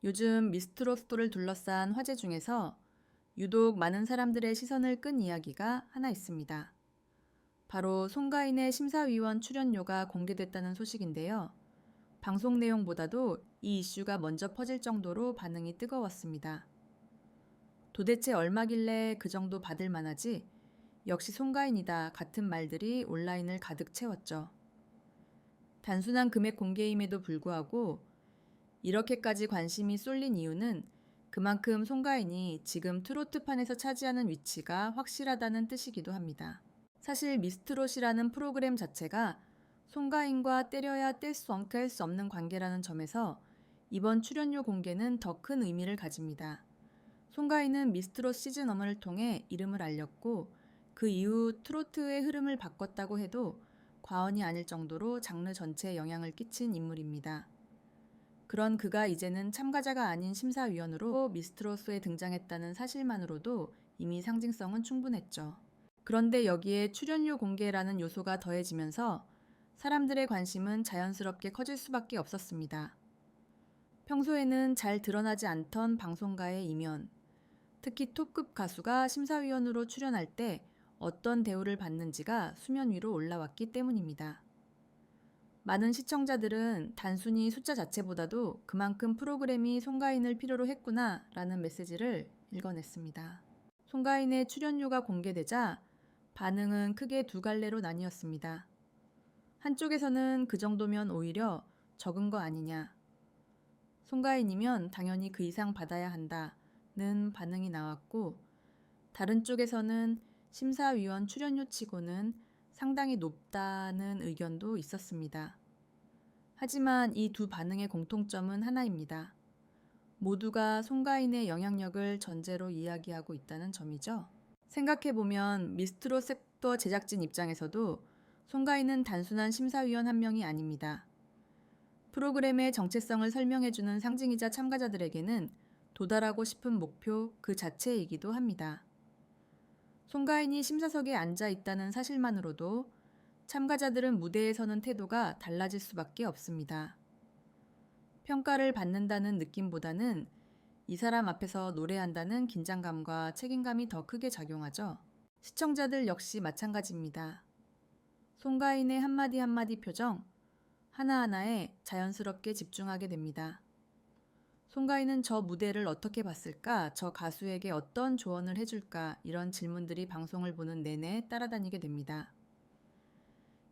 요즘 미스트로스토를 둘러싼 화제 중에서 유독 많은 사람들의 시선을 끈 이야기가 하나 있습니다. 바로 송가인의 심사위원 출연료가 공개됐다는 소식인데요. 방송 내용보다도 이 이슈가 먼저 퍼질 정도로 반응이 뜨거웠습니다. 도대체 얼마길래 그 정도 받을 만하지? 역시 송가인이다 같은 말들이 온라인을 가득 채웠죠. 단순한 금액 공개임에도 불구하고 이렇게까지 관심이 쏠린 이유는 그만큼 송가인이 지금 트로트판에서 차지하는 위치가 확실하다는 뜻이기도 합니다. 사실 미스트롯이라는 프로그램 자체가 송가인과 때려야 뗄 수 없는 관계라는 점에서 이번 출연료 공개는 더 큰 의미를 가집니다. 송가인은 미스트롯 시즌1을 통해 이름을 알렸고 그 이후 트로트의 흐름을 바꿨다고 해도 과언이 아닐 정도로 장르 전체에 영향을 끼친 인물입니다. 그런 그가 이제는 참가자가 아닌 심사위원으로 미스트롯에 등장했다는 사실만으로도 이미 상징성은 충분했죠. 그런데 여기에 출연료 공개라는 요소가 더해지면서 사람들의 관심은 자연스럽게 커질 수밖에 없었습니다. 평소에는 잘 드러나지 않던 방송가의 이면, 특히 톱급 가수가 심사위원으로 출연할 때 어떤 대우를 받는지가 수면 위로 올라왔기 때문입니다. 많은 시청자들은 단순히 숫자 자체보다도 그만큼 프로그램이 송가인을 필요로 했구나 라는 메시지를 읽어냈습니다. 송가인의 출연료가 공개되자 반응은 크게 두 갈래로 나뉘었습니다. 한쪽에서는 그 정도면 오히려 적은 거 아니냐, 송가인이면 당연히 그 이상 받아야 한다는 반응이 나왔고, 다른 쪽에서는 심사위원 출연료 치고는 상당히 높다는 의견도 있었습니다. 하지만 이 두 반응의 공통점은 하나입니다. 모두가 송가인의 영향력을 전제로 이야기하고 있다는 점이죠. 생각해보면 미스트롯 섹터 제작진 입장에서도 송가인은 단순한 심사위원 한 명이 아닙니다. 프로그램의 정체성을 설명해주는 상징이자 참가자들에게는 도달하고 싶은 목표 그 자체이기도 합니다. 송가인이 심사석에 앉아 있다는 사실만으로도 참가자들은 무대에 서는 태도가 달라질 수밖에 없습니다. 평가를 받는다는 느낌보다는 이 사람 앞에서 노래한다는 긴장감과 책임감이 더 크게 작용하죠. 시청자들 역시 마찬가지입니다. 송가인의 한마디 한마디 표정, 하나하나에 자연스럽게 집중하게 됩니다. 송가인은 저 무대를 어떻게 봤을까, 저 가수에게 어떤 조언을 해줄까, 이런 질문들이 방송을 보는 내내 따라다니게 됩니다.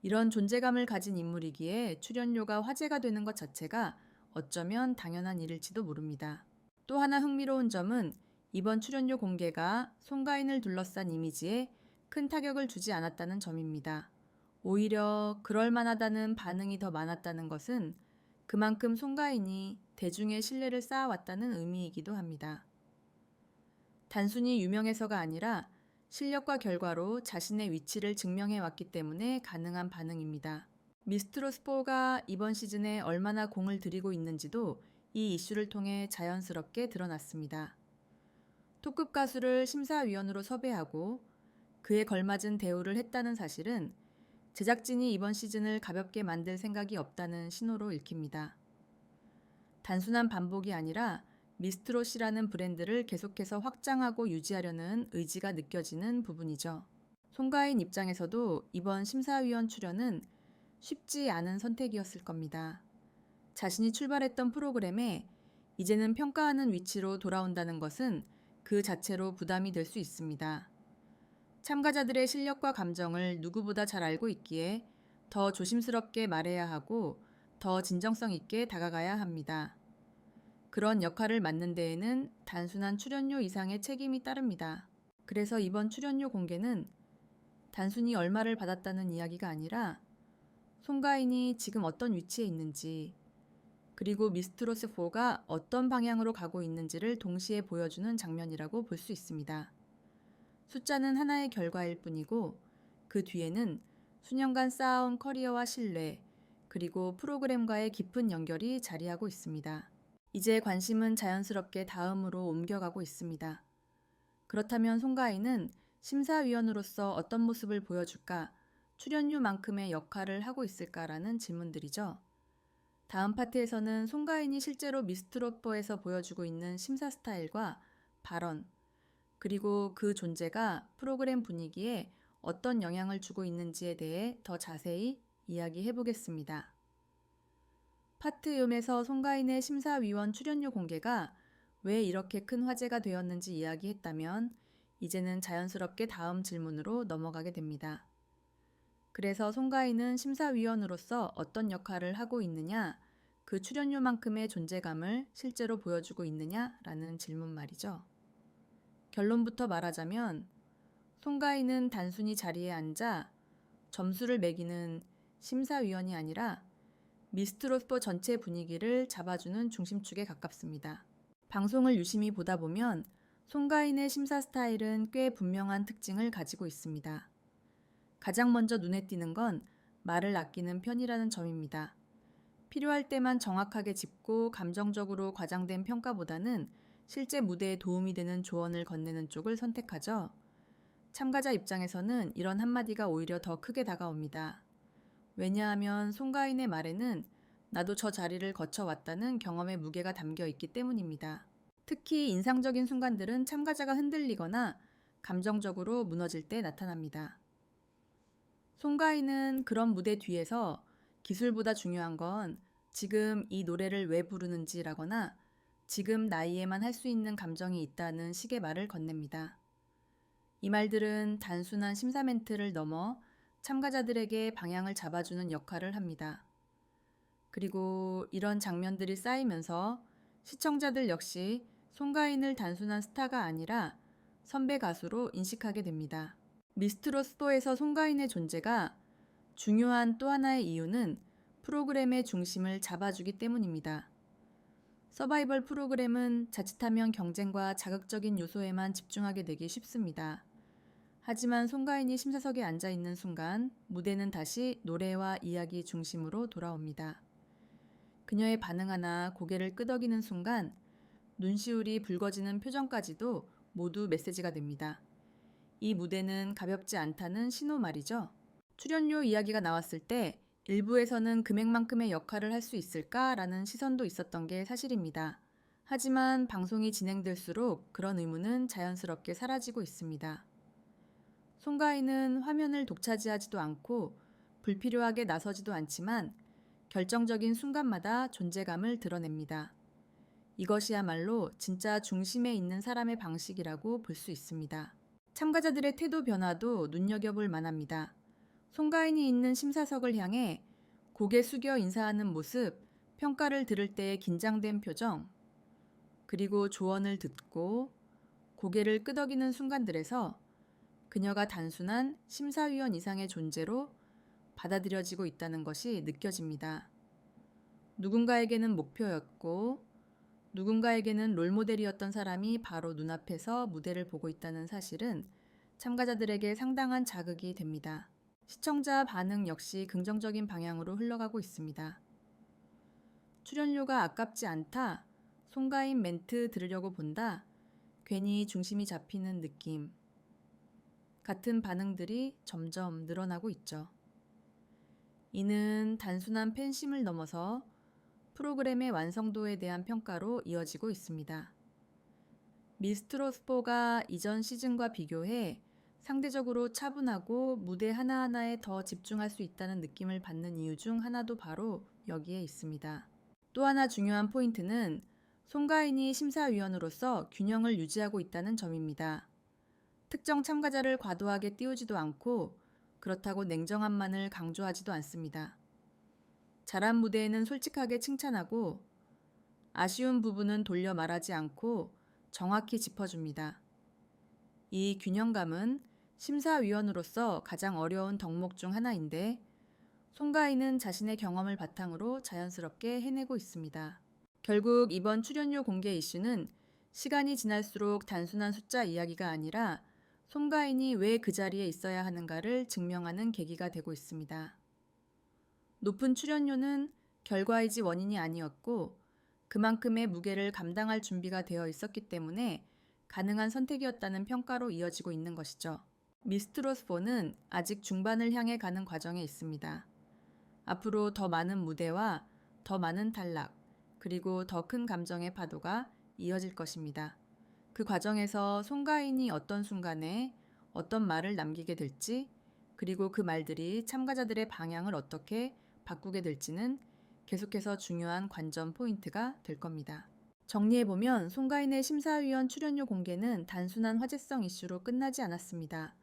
이런 존재감을 가진 인물이기에 출연료가 화제가 되는 것 자체가 어쩌면 당연한 일일지도 모릅니다. 또 하나 흥미로운 점은 이번 출연료 공개가 송가인을 둘러싼 이미지에 큰 타격을 주지 않았다는 점입니다. 오히려 그럴 만하다는 반응이 더 많았다는 것은 그만큼 송가인이 대중의 신뢰를 쌓아왔다는 의미이기도 합니다. 단순히 유명해서가 아니라 실력과 결과로 자신의 위치를 증명해왔기 때문에 가능한 반응입니다. 미스트롯4가 이번 시즌에 얼마나 공을 들이고 있는지도 이 이슈를 통해 자연스럽게 드러났습니다. 톱급 가수를 심사위원으로 섭외하고 그에 걸맞은 대우를 했다는 사실은 제작진이 이번 시즌을 가볍게 만들 생각이 없다는 신호로 읽힙니다. 단순한 반복이 아니라 미스트롯이라는 브랜드를 계속해서 확장하고 유지하려는 의지가 느껴지는 부분이죠. 송가인 입장에서도 이번 심사위원 출연은 쉽지 않은 선택이었을 겁니다. 자신이 출발했던 프로그램에 이제는 평가하는 위치로 돌아온다는 것은 그 자체로 부담이 될 수 있습니다. 참가자들의 실력과 감정을 누구보다 잘 알고 있기에 더 조심스럽게 말해야 하고 더 진정성 있게 다가가야 합니다. 그런 역할을 맡는 데에는 단순한 출연료 이상의 책임이 따릅니다. 그래서 이번 출연료 공개는 단순히 얼마를 받았다는 이야기가 아니라 송가인이 지금 어떤 위치에 있는지, 그리고 미스트롯4가 어떤 방향으로 가고 있는지를 동시에 보여주는 장면이라고 볼 수 있습니다. 숫자는 하나의 결과일 뿐이고 그 뒤에는 수년간 쌓아온 커리어와 신뢰, 그리고 프로그램과의 깊은 연결이 자리하고 있습니다. 이제 관심은 자연스럽게 다음으로 옮겨가고 있습니다. 그렇다면 송가인은 심사위원으로서 어떤 모습을 보여줄까, 출연료만큼의 역할을 하고 있을까라는 질문들이죠. 다음 파트에서는 송가인이 실제로 미스트롯4에서 보여주고 있는 심사 스타일과 발언, 그리고 그 존재가 프로그램 분위기에 어떤 영향을 주고 있는지에 대해 더 자세히 이야기해 보겠습니다. 파트 음에서 송가인의 심사위원 출연료 공개가 왜 이렇게 큰 화제가 되었는지 이야기했다면 이제는 자연스럽게 다음 질문으로 넘어가게 됩니다. 그래서 송가인은 심사위원으로서 어떤 역할을 하고 있느냐, 그 출연료만큼의 존재감을 실제로 보여주고 있느냐라는 질문 말이죠. 결론부터 말하자면 송가인은 단순히 자리에 앉아 점수를 매기는 심사위원이 아니라 미스트롯4 전체 분위기를 잡아주는 중심축에 가깝습니다. 방송을 유심히 보다 보면 송가인의 심사 스타일은 꽤 분명한 특징을 가지고 있습니다. 가장 먼저 눈에 띄는 건 말을 아끼는 편이라는 점입니다. 필요할 때만 정확하게 짚고 감정적으로 과장된 평가보다는 실제 무대에 도움이 되는 조언을 건네는 쪽을 선택하죠. 참가자 입장에서는 이런 한마디가 오히려 더 크게 다가옵니다. 왜냐하면 송가인의 말에는 나도 저 자리를 거쳐왔다는 경험의 무게가 담겨 있기 때문입니다. 특히 인상적인 순간들은 참가자가 흔들리거나 감정적으로 무너질 때 나타납니다. 송가인은 그런 무대 뒤에서 기술보다 중요한 건 지금 이 노래를 왜 부르는지라거나 지금 나이에만 할 수 있는 감정이 있다는 식의 말을 건넵니다. 이 말들은 단순한 심사 멘트를 넘어 참가자들에게 방향을 잡아주는 역할을 합니다. 그리고 이런 장면들이 쌓이면서 시청자들 역시 송가인을 단순한 스타가 아니라 선배 가수로 인식하게 됩니다. 미스트롯4에서 송가인의 존재가 중요한 또 하나의 이유는 프로그램의 중심을 잡아주기 때문입니다. 서바이벌 프로그램은 자칫하면 경쟁과 자극적인 요소에만 집중하게 되기 쉽습니다. 하지만 송가인이 심사석에 앉아 있는 순간 무대는 다시 노래와 이야기 중심으로 돌아옵니다. 그녀의 반응 하나 고개를 끄덕이는 순간 눈시울이 붉어지는 표정까지도 모두 메시지가 됩니다. 이 무대는 가볍지 않다는 신호 말이죠. 출연료 이야기가 나왔을 때 일부에서는 금액만큼의 역할을 할 수 있을까라는 시선도 있었던 게 사실입니다. 하지만 방송이 진행될수록 그런 의문은 자연스럽게 사라지고 있습니다. 송가인은 화면을 독차지하지도 않고 불필요하게 나서지도 않지만 결정적인 순간마다 존재감을 드러냅니다. 이것이야말로 진짜 중심에 있는 사람의 방식이라고 볼 수 있습니다. 참가자들의 태도 변화도 눈여겨볼 만합니다. 송가인이 있는 심사석을 향해 고개 숙여 인사하는 모습, 평가를 들을 때의 긴장된 표정, 그리고 조언을 듣고 고개를 끄덕이는 순간들에서 그녀가 단순한 심사위원 이상의 존재로 받아들여지고 있다는 것이 느껴집니다. 누군가에게는 목표였고 누군가에게는 롤모델이었던 사람이 바로 눈앞에서 무대를 보고 있다는 사실은 참가자들에게 상당한 자극이 됩니다. 시청자 반응 역시 긍정적인 방향으로 흘러가고 있습니다. 출연료가 아깝지 않다, 송가인 멘트 들으려고 본다, 괜히 중심이 잡히는 느낌 같은 반응들이 점점 늘어나고 있죠. 이는 단순한 팬심을 넘어서 프로그램의 완성도에 대한 평가로 이어지고 있습니다. 미스트롯4가 이전 시즌과 비교해 상대적으로 차분하고 무대 하나하나에 더 집중할 수 있다는 느낌을 받는 이유 중 하나도 바로 여기에 있습니다. 또 하나 중요한 포인트는 송가인이 심사위원으로서 균형을 유지하고 있다는 점입니다. 특정 참가자를 과도하게 띄우지도 않고 그렇다고 냉정함만을 강조하지도 않습니다. 잘한 무대에는 솔직하게 칭찬하고 아쉬운 부분은 돌려 말하지 않고 정확히 짚어줍니다. 이 균형감은 심사위원으로서 가장 어려운 덕목 중 하나인데 송가인은 자신의 경험을 바탕으로 자연스럽게 해내고 있습니다. 결국 이번 출연료 공개 이슈는 시간이 지날수록 단순한 숫자 이야기가 아니라 송가인이 왜 그 자리에 있어야 하는가를 증명하는 계기가 되고 있습니다. 높은 출연료는 결과이지 원인이 아니었고 그만큼의 무게를 감당할 준비가 되어 있었기 때문에 가능한 선택이었다는 평가로 이어지고 있는 것이죠. 미스트롯4는 아직 중반을 향해 가는 과정에 있습니다. 앞으로 더 많은 무대와 더 많은 탈락, 그리고 더 큰 감정의 파도가 이어질 것입니다. 그 과정에서 송가인이 어떤 순간에 어떤 말을 남기게 될지, 그리고 그 말들이 참가자들의 방향을 어떻게 바꾸게 될지는 계속해서 중요한 관전 포인트가 될 겁니다. 정리해보면 송가인의 심사위원 출연료 공개는 단순한 화제성 이슈로 끝나지 않았습니다.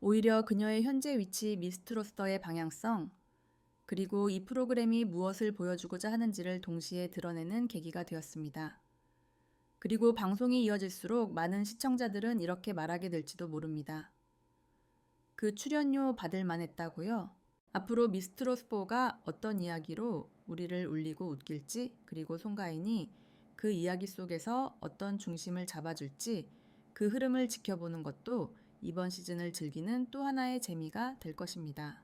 오히려 그녀의 현재 위치 미스트로서의 방향성, 그리고 이 프로그램이 무엇을 보여주고자 하는지를 동시에 드러내는 계기가 되었습니다. 그리고 방송이 이어질수록 많은 시청자들은 이렇게 말하게 될지도 모릅니다. 그 출연료 받을 만했다고요? 앞으로 미스트롯4가 어떤 이야기로 우리를 울리고 웃길지, 그리고 송가인이 그 이야기 속에서 어떤 중심을 잡아줄지 그 흐름을 지켜보는 것도 이번 시즌을 즐기는 또 하나의 재미가 될 것입니다.